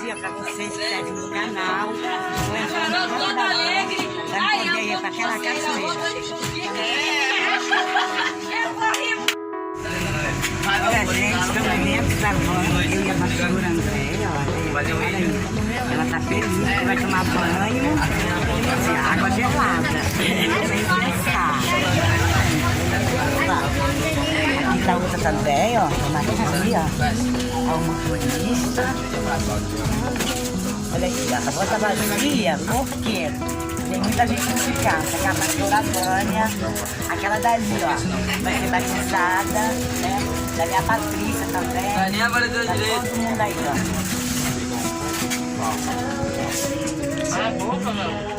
dia para vocês que seguem no canal. Vou entrando toda hora para poder ir para aquela cachoeira. Olha, gente, estamos dentro da van. Eu e a pastora Andréia, olha aí. Ela tá feliz que vai tomar banho de água gelada. Aqui tá outra também, ó. Uma aqui, ó. A motorista. Olha aqui, ó. A van tá vazia, por quê? Tem muita gente no casa, que é a pastora Vânia, aquela dali, ó, vai ser batizada, né? Dali a Patrícia também. Tá todo mundo aí, ó. Ah, boca, meu.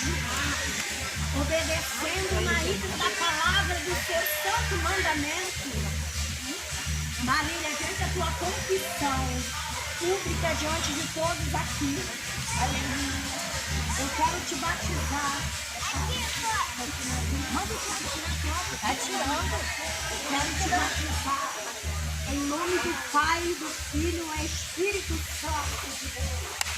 Mãe, obedecendo na íntegra da palavra do seu santo mandamento. Marília, diante da tua confissão pública diante de todos aqui. Aleluia. Eu quero te batizar. Manda tá tirando. Eu quero te batizar. Em nome do Pai, do Filho e Espírito Santo de Deus.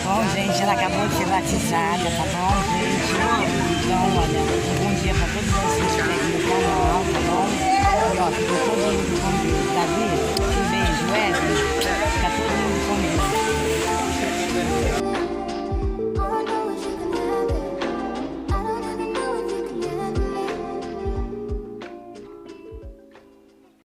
Bom, gente, ela acabou de ser batizada, tá bom, gente? Então, olha, um bom dia para todos vocês que